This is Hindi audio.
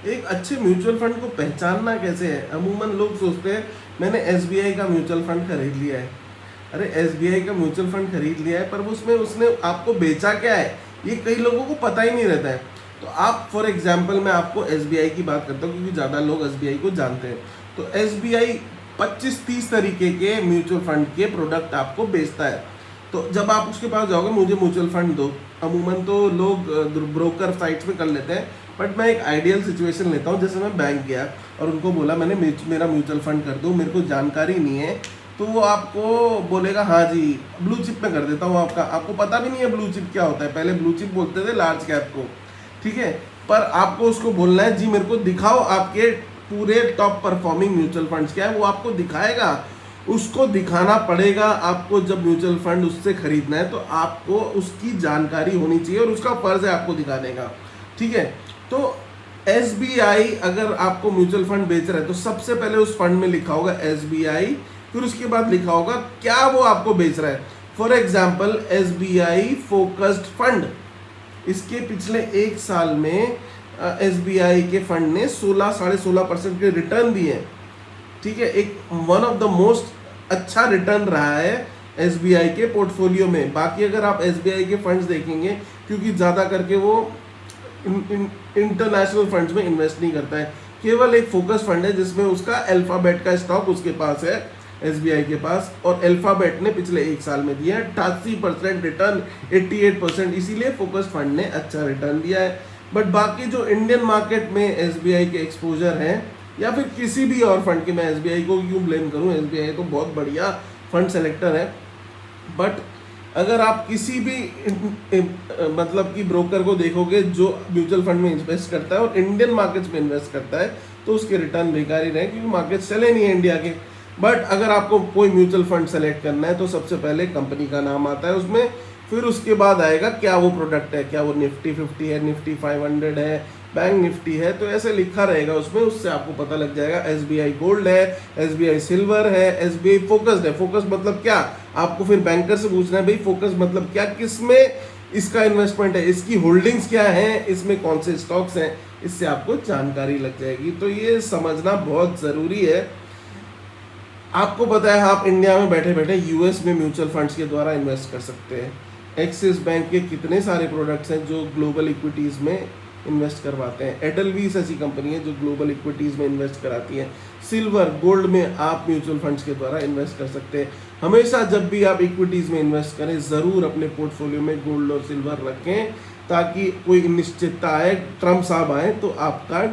एक अच्छे म्यूचुअल फंड को पहचानना कैसे है? अमूमन लोग सोचते हैं मैंने एसबीआई का म्यूचुअल फंड खरीद लिया है। अरे एसबीआई का म्यूचुअल फंड खरीद लिया है, पर उसमें उसने आपको बेचा क्या है, ये कई लोगों को पता ही नहीं रहता है। तो आप फॉर एग्जाम्पल, मैं आपको एसबीआई की बात करता हूँ क्योंकि ज़्यादा लोग एसबीआई को जानते हैं। तो एसबीआई 25-30 तरीके के म्यूचुअल फंड के प्रोडक्ट आपको बेचता है। तो जब आप उसके पास जाओगे, मुझे म्यूचुअल फंड दो, अमूमन तो लोग ब्रोकर साइट्स में कर लेते हैं, बट मैं एक आइडियल सिचुएशन लेता हूँ। जैसे मैं बैंक गया और उनको बोला मैंने मेरा म्यूचुअल फंड कर दो, मेरे को जानकारी नहीं है, तो वो आपको बोलेगा हाँ जी ब्लू चिप में कर देता हूँ आपका। आपको पता भी नहीं है ब्लू चिप क्या होता है, पहले ब्लू चिप बोलते थे लार्ज कैप को, ठीक है। पर आपको उसको बोलना है जी मेरे को दिखाओ आपके पूरे टॉप परफॉर्मिंग म्यूचुअल फंड्स क्या है, वो आपको दिखाएगा। उसको दिखाना पड़ेगा आपको। जब म्यूचुअल फंड उससे खरीदना है तो आपको उसकी जानकारी होनी चाहिए और उसका फर्ज है आपको दिखाने का, ठीक है। तो एसबीआई अगर आपको म्यूचुअल फंड बेच रहा है तो सबसे पहले उस फंड में लिखा होगा एसबीआई, फिर उसके बाद लिखा होगा क्या वो आपको बेच रहा है। For example SBI focused fund, इसके पिछले एक साल में एसबीआई के फंड ने 16-16.5% के रिटर्न दिए हैं, ठीक है। एक वन ऑफ द मोस्ट अच्छा रिटर्न रहा है एसबीआई के पोर्टफोलियो में। बाकी अगर आप एसबीआई के फंड्स देखेंगे, क्योंकि ज़्यादा करके वो इंटरनेशनल फंड्स में इन्वेस्ट नहीं करता है, केवल एक फोकस फंड है जिसमें उसका अल्फाबेट का स्टॉक उसके पास है एसबीआई के पास, और अल्फाबेट ने पिछले एक साल में दिया है 88% रिटर्न, 88%, इसीलिए फोकस फंड ने अच्छा रिटर्न दिया है। बट बाकी जो इंडियन मार्केट में एसबीआई के एक्सपोजर हैं या फिर किसी भी और फंड के, मैं एसबीआई को क्यों ब्लेम करूं, एसबीआई तो बहुत बढ़िया फंड सेलेक्टर है। बट अगर आप किसी भी मतलब कि ब्रोकर को देखोगे जो म्यूचुअल फंड में इन्वेस्ट करता है और इंडियन मार्केट्स में इन्वेस्ट करता है, तो उसके रिटर्न बेकार ही रहे क्योंकि मार्केट चले नहीं है इंडिया के। बट अगर आपको कोई म्यूचुअल फंड सेलेक्ट करना है तो सबसे पहले कंपनी का नाम आता है उसमें, फिर उसके बाद आएगा क्या वो प्रोडक्ट है, क्या वो निफ्टी 50 है, निफ्टी 500 है, बैंक निफ्टी है, तो ऐसे लिखा रहेगा उसमें, उससे आपको पता लग जाएगा। एसबीआई गोल्ड है, एसबीआई सिल्वर है, एसबीआई फोकस्ड है। फोकस मतलब क्या, आपको फिर बैंकर से पूछना है भाई फोकस मतलब क्या, किसमें इसका इन्वेस्टमेंट है, इसकी होल्डिंग्स क्या है, इसमें कौन से स्टॉक्स हैं, इससे आपको जानकारी लग जाएगी। तो ये समझना बहुत ज़रूरी है। आपको पता है आप इंडिया में बैठे बैठे यूएस में म्यूचुअल फंड्स के द्वारा इन्वेस्ट कर सकते हैं। एक्सिस बैंक के कितने सारे प्रोडक्ट्स हैं जो ग्लोबल इक्विटीज़ में इन्वेस्ट करवाते हैं। एडलवीस ऐसी कंपनी है जो ग्लोबल इक्विटीज़ में इन्वेस्ट कराती है। सिल्वर गोल्ड में आप म्यूचुअल फंड्स के द्वारा इन्वेस्ट कर सकते हैं। हमेशा जब भी आप इक्विटीज़ में इन्वेस्ट करें ज़रूर अपने पोर्टफोलियो में गोल्ड और सिल्वर रखें, ताकि कोई निश्चितता आए, ट्रम्प साहब आए तो आपका